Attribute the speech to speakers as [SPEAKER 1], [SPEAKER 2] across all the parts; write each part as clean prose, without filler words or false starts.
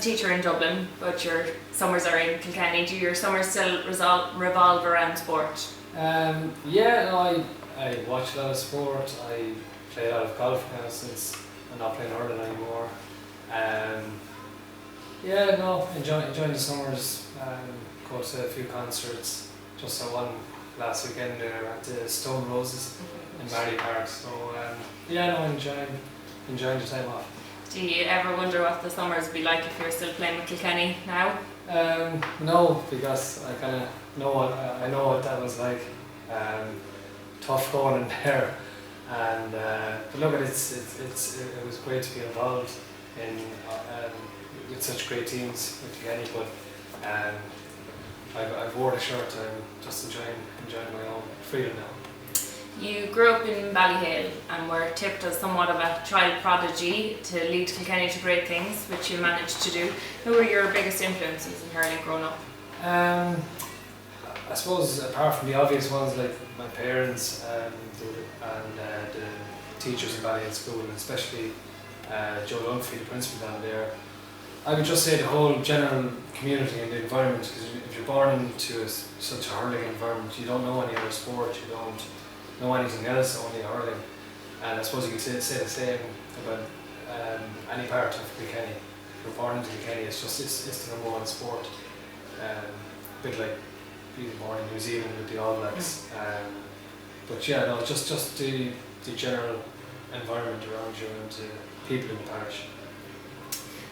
[SPEAKER 1] teacher in Dublin, but your summers are in Kilkenny. Do your summers still revolve around sport?
[SPEAKER 2] I watch a lot of sport. I play a lot of golf now since I'm not playing hurling anymore. Enjoying the summers. Go to a few concerts. Just saw one last weekend there at the Stone Roses in Mary Park. So enjoying the time off.
[SPEAKER 1] Do you ever wonder what the summers would be like if you're still playing with Kilkenny now?
[SPEAKER 2] No, because I kind of know what that was like. Tough going in there, and but look, it was great to be involved in with such great teams with Kilkenny. But I've wore the shirt. I'm just enjoying my own freedom now.
[SPEAKER 1] You grew up in Ballyhale and were tipped as somewhat of a child prodigy to lead Kilkenny to great things, which you managed to do. Who were your biggest influences in hurling growing up?
[SPEAKER 2] I suppose apart from the obvious ones like my parents and the teachers in Ballyhale School, and especially Joe Dunphy, the principal down there, I would just say the whole general community and the environment, because if you're born into such a hurling environment, you don't know any other sport, you don't know anything else, only hurling. And I suppose you could say the same about any part of Kilkenny. If you're born into Kilkenny, it's the number one sport. A bit like being born in New Zealand with the All Blacks. Just the general environment around you and the people in the parish.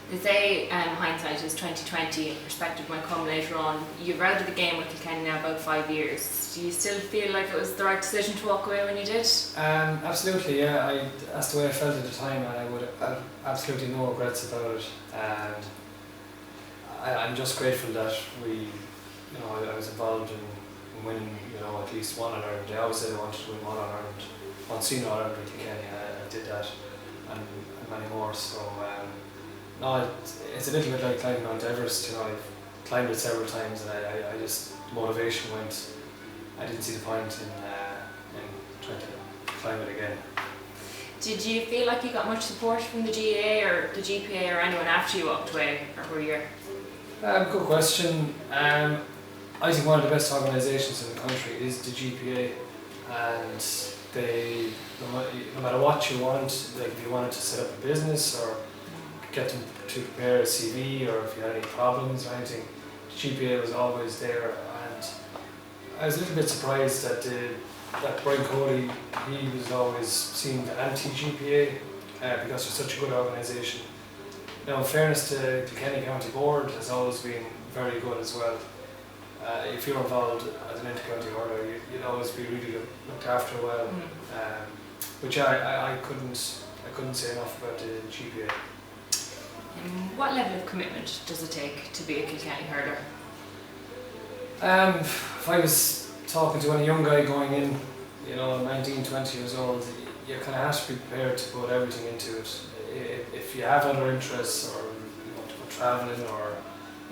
[SPEAKER 1] They say hindsight is 20/20 and perspective might come later on. You've out of the game with Kilkenny now about 5 years. Do you still feel like it was the right decision to walk away when you did?
[SPEAKER 2] Absolutely, yeah. That's the way I felt at the time, and I would have absolutely no regrets about it. And I'm just grateful that I was involved in winning, at least one in Ireland. I always said I wanted to win one in Ireland, one senior Ireland with Kilkenny. I did that, and many more. So. It's a little bit like climbing Mount Everest. I've climbed it several times, and I just motivation went. I didn't see the point in trying to climb it again.
[SPEAKER 1] Did you feel like you got much support from the GAA or the GPA or anyone after you walked away, or were you?
[SPEAKER 2] Good question. I think one of the best organisations in the country is the GPA, and they, no matter what you want, like if you wanted to set up a business or get them to prepare a CV, or if you had any problems or anything, the GPA was always there. And I was a little bit surprised that Brian Cody, he was always seen anti-GPA because they're such a good organisation. Now, in fairness to Kilkenny County Board, has always been very good as well. If you're involved as an inter-county hurler, you'd always be really looked after well. Which I couldn't say enough about the GPA.
[SPEAKER 1] What level of commitment does it take to be a Kilkenny hurler?
[SPEAKER 2] If I was talking to any young guy going in, 19, 20 years old, you kind of have to be prepared to put everything into it. If you have other interests, or you want to go travelling, or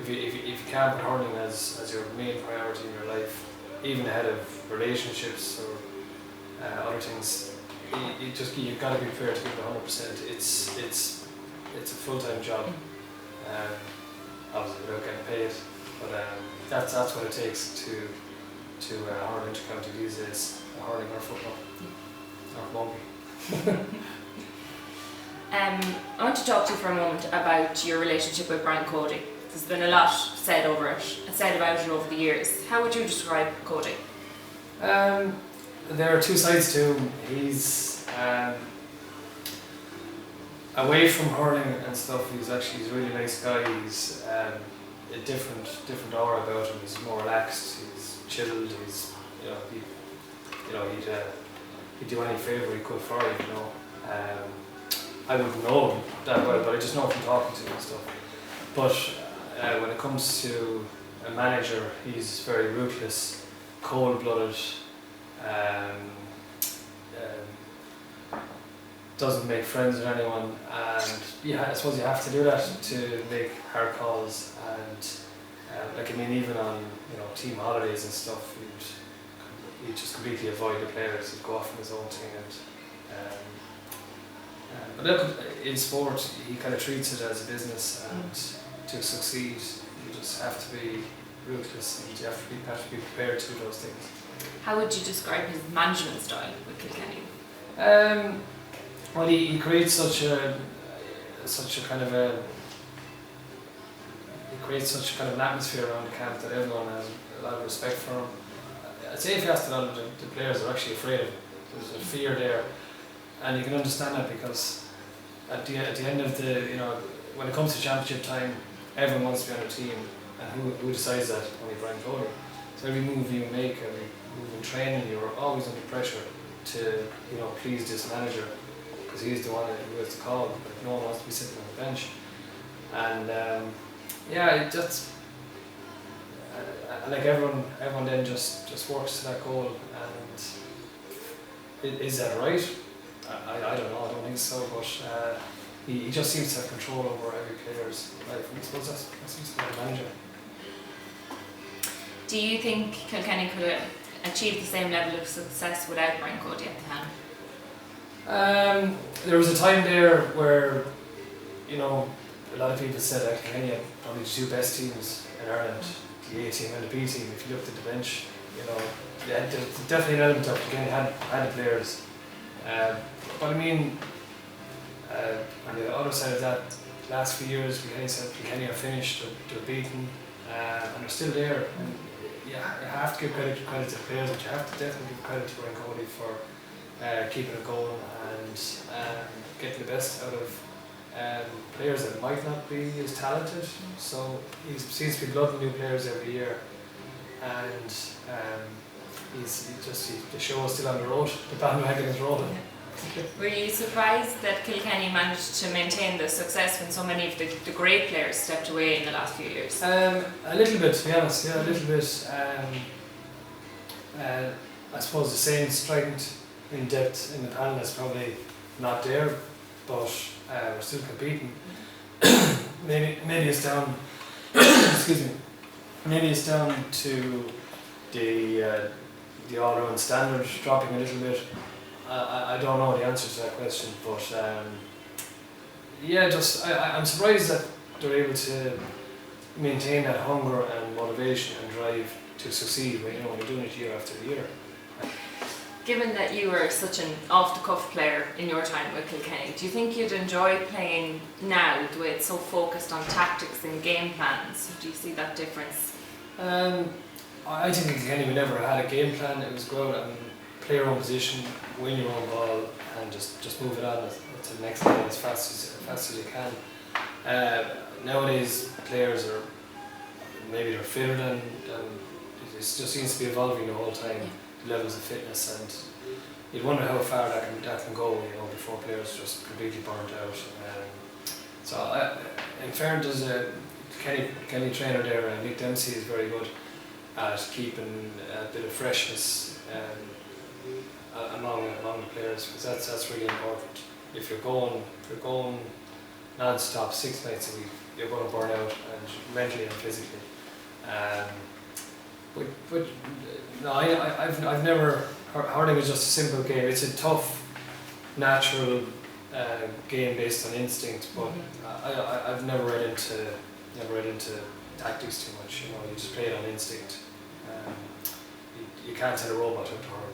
[SPEAKER 2] if you can't put hurling as your main priority in your life, even ahead of relationships or other things, you've got to be prepared to give it 100%. It's a full-time job, obviously without getting paid, but that's what it takes to hurl inter-county these days, hurling or football, or rugby.
[SPEAKER 1] I want to talk to you for a moment about your relationship with Brian Cody. There's been a lot said about it over the years. How would you describe Cody?
[SPEAKER 2] There are two sides to him. He's away from hurling and stuff. He's a really nice guy. He's a different aura about him. He's more relaxed. He's chilled. He'd do any favour he could for you. I wouldn't know him that well, but I just know from talking to him and stuff. But when it comes to a manager, he's very ruthless, cold-blooded. Doesn't make friends with anyone, and I suppose you have to do that to make hard calls. And even on team holidays and stuff, he'd just completely avoid the players. He'd go off on his own thing. But look, in sport, he kind of treats it as a business, and to succeed, you just have to be ruthless and you have to be prepared to do those things.
[SPEAKER 1] How would you describe his management style with Kilkenny?
[SPEAKER 2] Well, he creates such a kind of an atmosphere around the camp that everyone has a lot of respect for him. I'd say if you asked a lot of the players, are actually afraid of him. There's a fear there, and you can understand that because at the end of when it comes to championship time, everyone wants to be on a team, and who decides that? Only Brian Cody. So every move you make, every move in training, you're always under pressure to please this manager, because he's the one who has the call. Like, no one wants to be sitting on the bench, and it just like everyone then just works to that goal. And is that right? I don't know. I don't think so. But he just seems to have control over every player's life. And I suppose that seems to be the manager.
[SPEAKER 1] Do you think Kilkenny could have achieved the same level of success without Brian Cody at the helm?
[SPEAKER 2] There was a time there where, a lot of people said that Kilkenny had probably the two best teams in Ireland, the A team and the B team. If you looked at the bench, there's definitely an element of Kilkenny had the players. But I mean, on the other side of that, last few years, Kilkenny are finished, they're beaten, and they're still there. And you have to give credit to the players, but you have to definitely give credit to Brian Cody for keeping it going and getting the best out of players that might not be as talented. So he seems to be blooding new players every year, and the show is still on the road. The bandwagon is rolling.
[SPEAKER 1] Were you surprised that Kilkenny managed to maintain the success when so many of the great players stepped away in the last few years?
[SPEAKER 2] A little bit, to be honest. Yeah, a little bit. I suppose the same strength in depth in the panel is probably not there, but we're still competing. maybe it's down. Excuse me. Maybe it's down to the all-round standard dropping a little bit. I don't know the answer to that question, but I'm surprised that they're able to maintain that hunger and motivation and drive to succeed when you're doing it year after year.
[SPEAKER 1] Given that you were such an off-the-cuff player in your time with Kilkenny, do you think you'd enjoy playing now, the way it's so focused on tactics and game plans? Do you see that difference?
[SPEAKER 2] I think Kilkenny we never had a game plan. It was go out and play your own position, win your own ball, and just move it on to the next game as fast as you can. Nowadays, players are maybe fitter than it just seems to be evolving the whole time.
[SPEAKER 1] Yeah.
[SPEAKER 2] Levels of fitness, and you'd wonder how far that can go, before players just completely burnt out. So in fairness, there's a Kenny trainer there, Nick Dempsey is very good at keeping a bit of freshness among the players, because that's really important. If you're going non-stop 6 nights a week, you're going to burn out, and mentally and physically. But no, I've never. Hurling is just a simple game. It's a tough, natural game based on instinct. But I've never read into tactics too much. You just play it on instinct. You can't tell a robot how to hurl.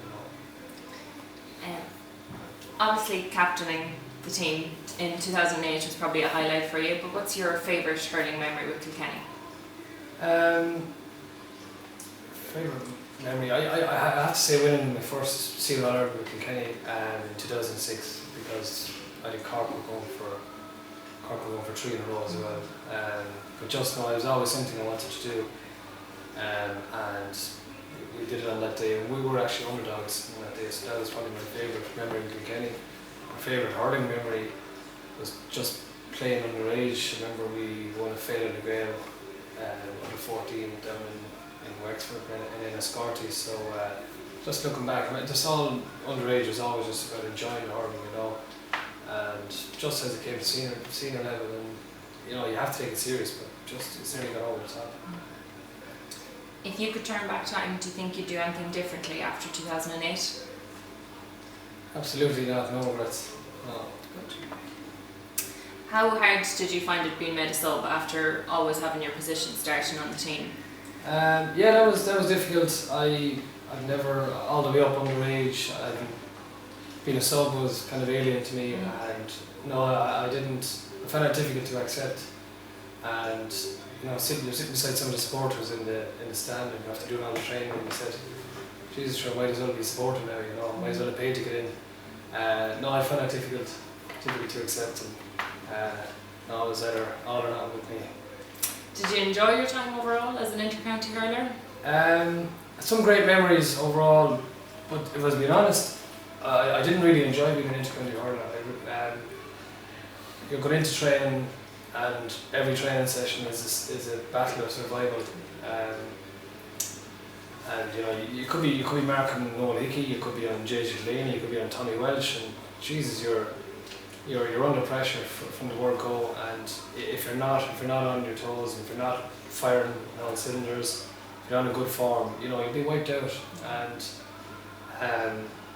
[SPEAKER 1] Obviously, captaining the team in 2008 was probably a highlight for you. But what's your favourite hurling memory with Kilkenny?
[SPEAKER 2] Favourite memory? I have to say winning my first Seal of Ireland with Kilkenny in 2006, because I think Cork were going for 3 in a row as well. But just now, it was always something I wanted to do, and we did it on that day. And we were actually underdogs on that day, so that was probably my favourite memory with Kilkenny. My favourite hurling memory was just playing underage. I remember we won a Fail in the Gael under 14 down in Wexford and in Escorty. So just looking back, just all underage was always just about enjoying the hurling, and just as it came to senior level, and you have to take it serious, but it's nearly got over the top.
[SPEAKER 1] If you could turn back time, do you think you'd do anything differently after 2008?
[SPEAKER 2] Absolutely not, no regrets. No.
[SPEAKER 1] Good. How hard did you find it being made a sub after always having your position starting on the team?
[SPEAKER 2] Yeah, that was difficult. I've never, all the way up underage, being a sub was kind of alien to me, and no, I didn't. I found it difficult to accept. And you're sitting beside some of the supporters in the stand, and you have to do all the training. And you said, "Jesus, sure, might as well be a supporter now. Might as well have paid to get in." No, I found that difficult to accept, and no, it was either all or not with me.
[SPEAKER 1] Did you enjoy your time overall as an inter-county hurler?
[SPEAKER 2] Some great memories overall, but if I was being honest, I didn't really enjoy being an inter-county hurler. You're going into training, and every training session is a battle of survival. And you could be marking Noel Hickey, you could be on JJ Delaney, you could be on Tommy Welsh, and Jesus, you're under pressure from the word go. And if you're not on your toes, if you're not firing on all cylinders, if you're on a good form, you'll be wiped out. And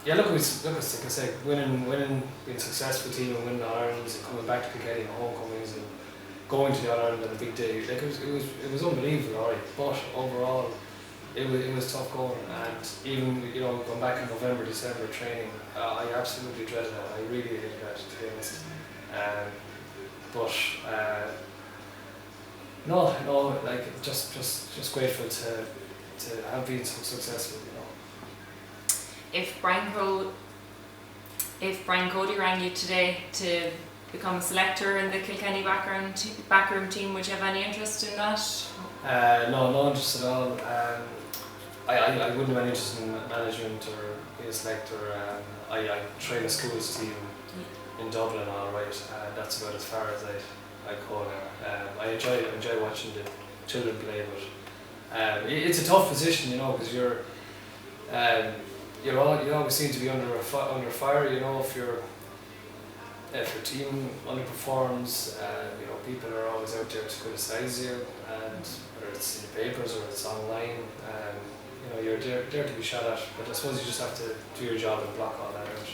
[SPEAKER 2] yeah, look, as I can say, winning, being a successful team and winning All Irelands and coming back to Kilkenny and homecomings and going to the All Ireland on a big day, like it was unbelievable, alright. But overall, it was tough going, and even going back in November, December training, I absolutely dreaded that. I really hated that, to be honest. No, like just grateful to have been so successful.
[SPEAKER 1] If Brian Cody rang you today to become a selector in the Kilkenny backroom team, would you have any interest in that?
[SPEAKER 2] No interest at all. I wouldn't have any interest in management or being a selector. I train a schools team in Dublin, all right. That's about as far as I go now. I enjoy watching the children play, but it's a tough position, because you always seem to be under fire. If your team underperforms, people are always out there to criticise you, and whether it's in the papers or it's online, you're there to be shot at. But I suppose you just have to do your job and block all that out.